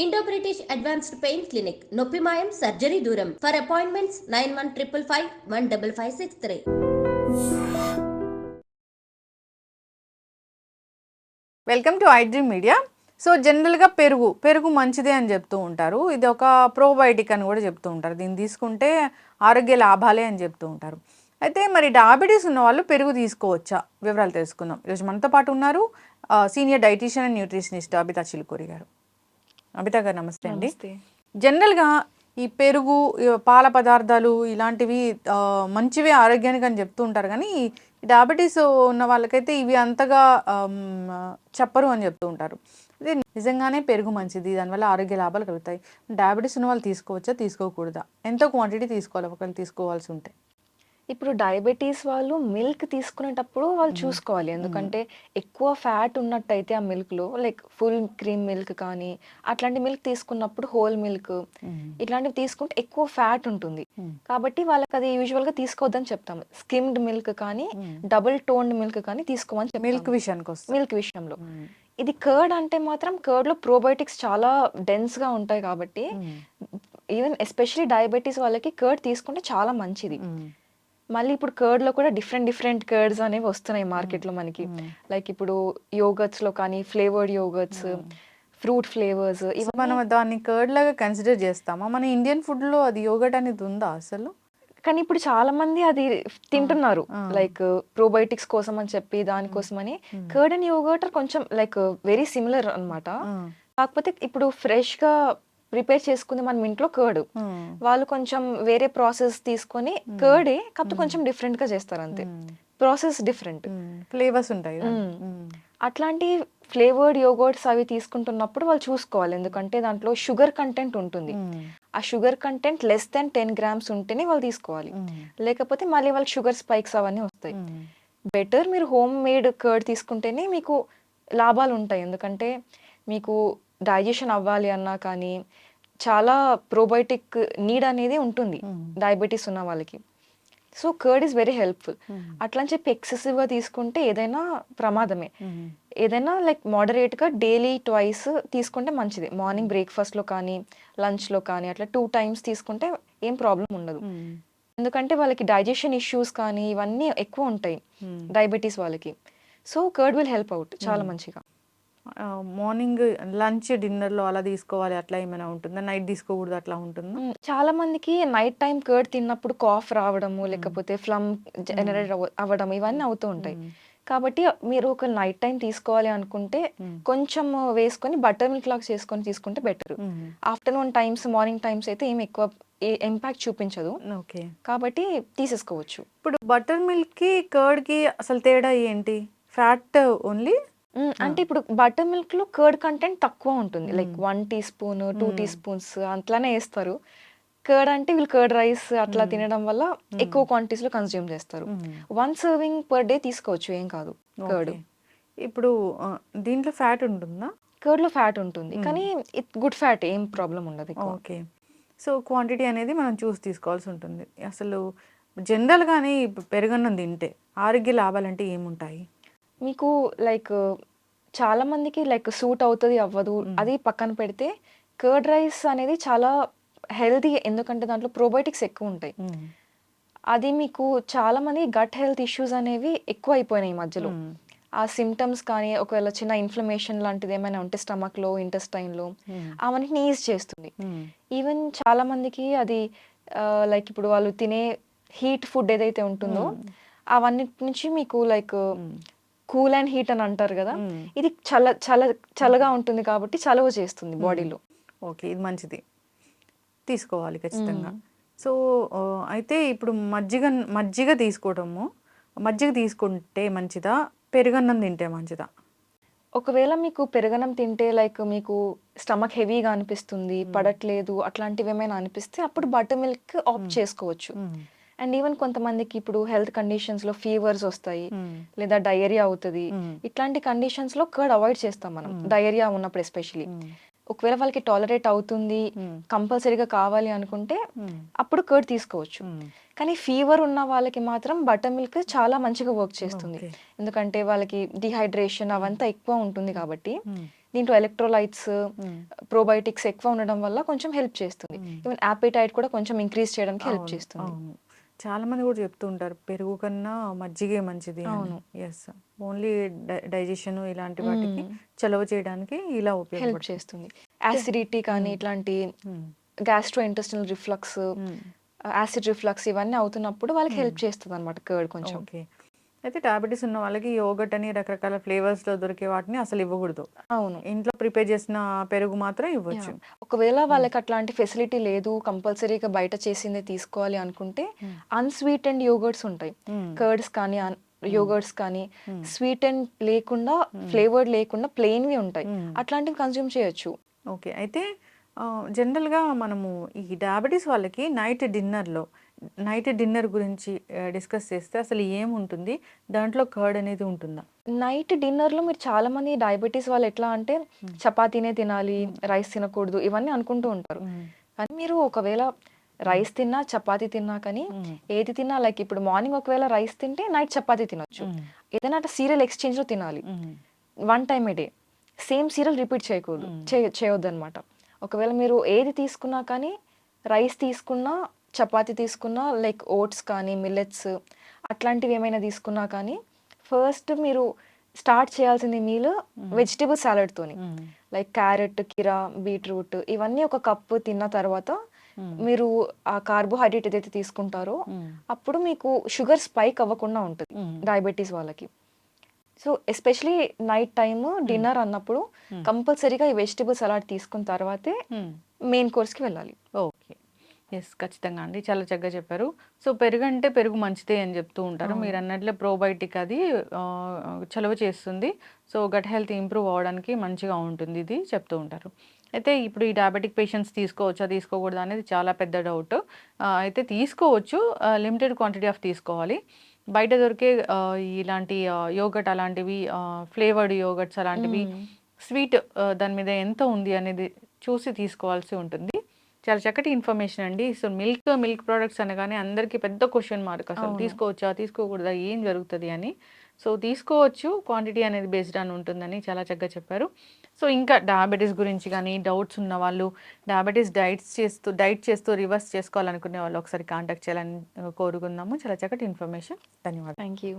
Indo British advanced pain clinic నొప్పి మాయం surgery దూరం for appointments 9155515563. Welcome to iDream media. So జనరల్గా పెరుగు మంచిదే అని చెప్తూ ఉంటారు. ఇది ఒక ప్రోబయోటిక్ అని కూడా చెప్తూ ఉంటారు. దీన్ని తీసుకుంటే ఆరోగ్య లాభాలే అని చెప్తూ ఉంటారు. అయితే మరి డయాబెటీస్ ఉన్న వాళ్ళు పెరుగు తీసుకోవచ్చా? వివరాలు తెలుసుకుందాం. ఈరోజు మనతో పాటు ఉన్నారు senior dietitian and nutritionist Abitha Chilukuri గారు. అబితా గారు నమస్తే అండి. జనరల్గా ఈ పెరుగు పాల పదార్థాలు ఇలాంటివి మంచివే ఆరోగ్యానికి అని చెప్తూ ఉంటారు, కానీ డయాబెటీస్ ఉన్న వాళ్ళకైతే ఇవి అంతగా చెప్పరు అని చెప్తూ ఉంటారు. అదే నిజంగానే పెరుగు మంచిది, దానివల్ల ఆరోగ్య లాభాలు కలుగుతాయి. డయాబెటీస్ ఉన్న వాళ్ళు తీసుకోవచ్చా, తీసుకోకూడదా? ఎంత క్వాంటిటీ తీసుకోవాలి ఒకవేళ తీసుకోవాల్సి ఉంటే? ఇప్పుడు డయాబెటీస్ వాళ్ళు మిల్క్ తీసుకునేటప్పుడు వాళ్ళు చూసుకోవాలి. ఎందుకంటే ఎక్కువ ఫ్యాట్ ఉన్నట్టయితే ఆ మిల్క్‌లో లైక్ ఫుల్ క్రీమ్ మిల్క్ కానీ, అట్లాంటి మిల్క్ తీసుకున్నప్పుడు హోల్ మిల్క్ ఇట్లాంటివి తీసుకుంటే ఎక్కువ ఫ్యాట్ ఉంటుంది. కాబట్టి వాళ్ళకది యూజువల్‌గా తీసుకోవద్దని చెప్తాము. స్కిమ్డ్ మిల్క్ కానీ, డబుల్ టోన్డ్ మిల్క్ కానీ తీసుకోమని చెప్తాము. మిల్క్ విషయంలో. ఇది కర్డ్ అంటే మాత్రం కర్డ్‌లో ప్రోబయోటిక్స్ చాలా డెన్స్‌గా ఉంటాయి కాబట్టి ఈవెన్ ఎస్పెషల్లీ డయాబెటీస్ వాళ్ళకి కర్డ్ తీసుకుంటే చాలా మంచిది. మళ్ళీ ఇప్పుడు కర్డ్‌లో కూడా డిఫరెంట్ కర్డ్స్ అనేవి వస్తున్నాయి మార్కెట్‌లో మనకి. లైక్ ఇప్పుడు యోగర్ట్స్‌లో కానీ ఫ్లేవర్డ్ యోగర్ట్స్, ఫ్రూట్ ఫ్లేవర్స్ మనం దాన్ని కర్డ్ లాగా కన్సిడర్ చేస్తామా? మన ఇండియన్ ఫుడ్‌లో అది యోగర్ట్ అనేది ఉందా అసలు? కానీ ఇప్పుడు చాలా మంది అది తింటున్నారు. లైక్ ప్రోబయోటిక్స్ కోసం అని చెప్పి దానికోసమని. కర్డ్ అండ్ యోగర్ట్ కొంచెం లైక్ వెరీ సిమిలర్ అన్నమాట. కాకపోతే ఇప్పుడు ఫ్రెష్‌గా ప్రిపేర్ చేసుకుంది మనం ఇంట్లో కర్డ్. వాళ్ళు కొంచెం వేరే ప్రాసెస్ తీసుకొని కర్డే కాకపోతే కొంచెం డిఫరెంట్‌గా చేస్తారు అంతే. Process different. ఫ్లేవర్స్ ఉంటాయి. అట్లాంటి ఫ్లేవర్డ్ యోగర్ట్స్ అవి తీసుకుంటున్నప్పుడు వాళ్ళు చూసుకోవాలి. ఎందుకంటే దాంట్లో షుగర్ కంటెంట్ ఉంటుంది. ఆ sugar content less than 10 grams ఉంటేనే వాళ్ళు తీసుకోవాలి. లేకపోతే మళ్ళీ వాళ్ళకి షుగర్ స్పైక్స్ అవన్నీ వస్తాయి. బెటర్ మీరు హోమ్ మేడ్ కర్డ్ తీసుకుంటేనే మీకు లాభాలు ఉంటాయి. ఎందుకంటే మీకు డైజెషన్ అవ్వాలి అన్నా కానీ చాలా ప్రోబయోటిక్ నీడ్ అనేది ఉంటుంది డయాబెటీస్ ఉన్న వాళ్ళకి. So curd is very helpful. అట్లా అని చెప్పి ఎక్సెసివ్గా తీసుకుంటే ఏదైనా ప్రమాదమే. ఏదైనా లైక్ మోడరేట్గా డైలీ ట్వైస్ తీసుకుంటే మంచిది. మార్నింగ్ బ్రేక్ఫాస్ట్లో కానీ లంచ్లో కానీ అట్లా 2 టైమ్స్ తీసుకుంటే ఏం ప్రాబ్లం ఉండదు. ఎందుకంటే వాళ్ళకి డైజెషన్ ఇష్యూస్ కానీ ఇవన్నీ ఎక్కువ ఉంటాయి డయాబెటీస్ వాళ్ళకి. So curd will help out చాలా మంచిగా. మార్నింగ్ లంచ్ డిన్నర్లో అలా తీసుకోవాలి అట్లా ఏమైనా ఉంటుందా? నైట్ తీసుకోకూడదు అట్లా ఉంటుందా? చాలా మందికి నైట్ టైం కర్డ్ తిన్నప్పుడు కాఫ్ రావడము లేకపోతే ఫ్లమ్ జనరేట్ అవ్వడం ఇవన్నీ అవుతూ ఉంటాయి. కాబట్టి మీరు ఒక నైట్ టైం తీసుకోవాలి అనుకుంటే కొంచెం వేసుకొని బటర్ మిల్క్ లాగా చేసుకొని తీసుకుంటే better. Afternoon times morning times అయితే ఏమి ఎక్కువ ఇంపాక్ట్ చూపించదు. ఓకే, కాబట్టి తీసేసుకోవచ్చు. ఇప్పుడు బటర్ మిల్క్కి కర్డ్కి అసలు తేడా ఏంటి? ఫ్యాట్ ఓన్లీ అంటే ఇప్పుడు బటర్ మిల్క్ లో కర్డ్ కంటెంట్ తక్కువ ఉంటుంది. Like 1 teaspoon 2 teaspoons అట్లానే వేస్తారు. కర్డ్ అంటే వీళ్ళు కర్డ్ రైస్ అట్లా తినడం వల్ల ఎక్కువ క్వాంటిటీస్ లో కన్స్యూమ్ చేస్తారు. 1 సర్వింగ్ పర్ డే తీసుకోవచ్చు, ఏం కాదు కర్డ్. ఇప్పుడు దీంట్లో ఫ్యాట్ ఉంటుందా? కర్డ్ లో ఫ్యాట్ ఉంటుంది కానీ గుడ్ ఫ్యాట్, ఏం ప్రాబ్లం ఉండదు. ఓకే, సో క్వాంటిటీ అనేది మనం చూసి తీసుకోవాల్సి ఉంటుంది. అసలు జనరల్గానే పెరుగన్నం తింటే ఆరోగ్య లాభాలంటే ఏముంటాయి? మీకు లైక్ చాలా మందికి లైక్ సూట్ అవుతుంది అవ్వదు అది పక్కన పెడితే కర్డ్ రైస్ అనేది చాలా హెల్తీ. ఎందుకంటే దాంట్లో ప్రోబయోటిక్స్ ఎక్కువ ఉంటాయి. అది మీకు చాలా మంది గట్ హెల్త్ ఇష్యూస్ అనేవి ఎక్కువ అయిపోయినాయి ఈ మధ్యలో. ఆ సిమ్టమ్స్ కానీ ఒకవేళ చిన్న ఇన్ఫ్లమేషన్ లాంటిది ఏమైనా ఉంటే స్టమక్లో ఇంటెస్టైన్లో అవన్నీ ఈజ్ చేస్తుంది. ఈవెన్ చాలా మందికి అది లైక్ ఇప్పుడు వాళ్ళు తినే హీట్ ఫుడ్ ఏదైతే ఉంటుందో అవన్నిటి నుంచి మీకు లైక్ కూల్ అండ్ హీట్ అని అంటారు కదా, ఇది చల్లగా ఉంటుంది కాబట్టి చలవ చేస్తుంది బాడీలో. ఓకే, ఇది మంచిది, తీసుకోవాలి ఖచ్చితంగా. సో అయితే ఇప్పుడు మజ్జిగ తీసుకోవటము, మజ్జిగ తీసుకుంటే మంచిదా, పెరుగన్నం తింటే మంచిదా? ఒకవేళ మీకు పెరుగన్నం తింటే లైక్ మీకు స్టమక్ హెవీగా అనిపిస్తుంది, పడట్లేదు అట్లాంటివి ఏమైనా అనిపిస్తే అప్పుడు బటర్ మిల్క్ ఆప్ట్ చేసుకోవచ్చు. అండ్ ఈవెన్ కొంతమందికి ఇప్పుడు హెల్త్ కండిషన్స్లో ఫీవర్స్ వస్తాయి లేదా డయేరియా అవుతుంది. ఇట్లాంటి కండిషన్స్లో కర్డ్ అవాయిడ్ చేస్తాం మనం, డయేరియా ఉన్నప్పుడు ఎస్పెషలీ. ఒకవేళ వాళ్ళకి టాలరేట్ అవుతుంది కంపల్సరీగా కావాలి అనుకుంటే అప్పుడు కర్డ్ తీసుకోవచ్చు. కానీ ఫీవర్ ఉన్న వాళ్ళకి మాత్రం బటర్ మిల్క్ చాలా మంచిగా వర్క్ చేస్తుంది. ఎందుకంటే వాళ్ళకి డిహైడ్రేషన్ అవంతా ఎక్కువ ఉంటుంది కాబట్టి దీంట్లో ఎలక్ట్రోలైట్స్, ప్రోబయోటిక్స్ ఎక్కువ ఉండడం వల్ల కొంచెం హెల్ప్ చేస్తుంది. ఈవెన్ యాపిటైట్ కూడా కొంచెం ఇంక్రీజ్ చేయడానికి హెల్ప్ అవును, చేస్తుంది. అవును. చాలా మంది కూడా చెప్తూ ఉంటారు పెరుగు కన్నా మజ్జిగే మంచిది అని. అవును. ఎస్, ఓన్లీ డైజెషన్ ఇలాంటి వాటికి చలవ చేయడానికి ఇలా హెల్ప్ ఉపయోగపడుతుంది. చేస్తుంది. యాసిడిటీ కానీ ఇట్లాంటి gastro intestinal reflux, acid reflux ఇవన్నీ అవుతున్నప్పుడు వాళ్ళకి హెల్ప్ చేస్తుంది అనమాట కర్డ్ కొంచెం. ఓకే. అయితే డయాబెటీస్ ఉన్న వాళ్ళకి యోగట్ అని రకరకాల ఫ్లేవర్స్లో దొరికే వాటిని అసలు ఇవ్వకూడదు. అవును. ఇంట్లో ప్రిపేర్ చేసిన పెరుగు మాత్రం ఇవ్వచ్చు. ఒకవేళ వాళ్ళకి అట్లాంటి ఫెసిలిటీ లేదు, కంపల్సరీగా బయట చేసిందే తీసుకోవాలి అనుకుంటే అన్స్వీట్ అండ్ యోగర్ట్స్ ఉంటాయి. కర్డ్స్ కానీ యోగర్ట్స్ కానీ స్వీట్ అండ్ లేకుండా, ఫ్లేవర్డ్ లేకుండా ప్లెయిన్వి ఉంటాయి. అట్లాంటివి కన్జ్యూమ్ చేయొచ్చు. ఓకే. అయితే జనరల్గా మనము ఈ డయాబెటీస్ వాళ్ళకి నైట్ డిన్నర్ గురించి డిస్కస్ చేస్తే అసలు ఏముంటుంది, దాంట్లో కర్డ్ అనేది ఉంటుందా? నైట్ డిన్నర్లో మీరు చాలా మంది డయాబెటీస్ వాళ్ళు ఎట్లా అంటే చపాతీనే తినాలి, రైస్ తినకూడదు ఇవన్నీ అనుకుంటూ ఉంటారు. కానీ మీరు ఒకవేళ రైస్ తిన్నా, చపాతీ తిన్నా కానీ ఏది తిన్నా, లైక్ ఇప్పుడు మార్నింగ్ ఒకవేళ రైస్ తింటే నైట్ చపాతీ తినొచ్చు. ఏదైనా అంటే సీరియల్ ఎక్స్చేంజ్లో తినాలి. 1 టైమ్ ఏ డే సేమ్ సీరియల్ రిపీట్ చేయకూడదు, చేయొద్దు అనమాట. ఒకవేళ మీరు ఏది తీసుకున్నా కానీ, రైస్ తీసుకున్నా, చపాతీ తీసుకున్నా, లైక్ ఓట్స్ కానీ మిల్లెట్స్ అట్లాంటివి ఏమైనా తీసుకున్నా కానీ, ఫస్ట్ మీరు స్టార్ట్ చేయాల్సింది మీల్ వెజిటేబుల్ సాలడ్తోని. లైక్ క్యారెట్, కీరా, బీట్రూట్ ఇవన్నీ ఒక కప్పు తిన్న తర్వాత మీరు ఆ కార్బోహైడ్రేట్ ఏదైతే తీసుకుంటారో అప్పుడు మీకు షుగర్ స్పైక్ అవ్వకుండా ఉంటుంది డయాబెటీస్ వాళ్ళకి. So especially night time dinner అన్నప్పుడు కంపల్సరీగా ఈ వెజిటేబుల్ సలాడ్ తీసుకున్న తర్వాతే మెయిన్ కోర్స్కి వెళ్ళాలి. ఓకే. ఎస్, ఖచ్చితంగా అండి, చాలా చక్కగా చెప్పారు. సో పెరుగు అంటే పెరుగు మంచిదే అని చెప్తూ ఉంటారు. మీరు అన్నట్లే ప్రోబయోటిక్ అది చలవ చేస్తుంది. సో గట్ హెల్త్ ఇంప్రూవ్ అవ్వడానికి మంచిగా ఉంటుంది ఇది చెప్తూ ఉంటారు. అయితే ఇప్పుడు ఈ డయాబెటిక్ పేషెంట్స్ తీసుకోవచ్చా తీసుకోకూడదా అనేది చాలా పెద్ద డౌట్. అయితే తీసుకోవచ్చు, లిమిటెడ్ క్వాంటిటీ ఆఫ్ తీసుకోవాలి. బయట దొరికే ఇలాంటి యోగట్ అలాంటివి, ఫ్లేవర్డ్ యోగట్స్ అలాంటివి స్వీట్ దాని మీద ఎంత ఉంది అనేది చూసి తీసుకోవాల్సి ఉంటుంది. చాలా చక్కటి ఇన్ఫర్మేషన్ అండి. సో మిల్క్ ప్రోడక్ట్స్ అనగానే అందరికీ పెద్ద క్వశ్చన్ మార్క్, అసలు తీసుకోవచ్చా తీసుకోకూడదా ఏం జరుగుతుంది అని. సో తీసుకోవచ్చు, క్వాంటిటీ అనేది బేస్డ్ అని ఉంటుందని చాలా చక్కగా చెప్పారు. సో ఇంకా డయాబెటీస్ గురించి కానీ డౌట్స్ ఉన్న వాళ్ళు, డయాబెటీస్ డైట్ చేస్తూ రివర్స్ చేసుకోవాలనుకునే వాళ్ళు ఒకసారి కాంటాక్ట్ చేయాలని కోరుకుందాము. చాలా చక్కటి ఇన్ఫర్మేషన్. ధన్యవాదాలు. Thank you.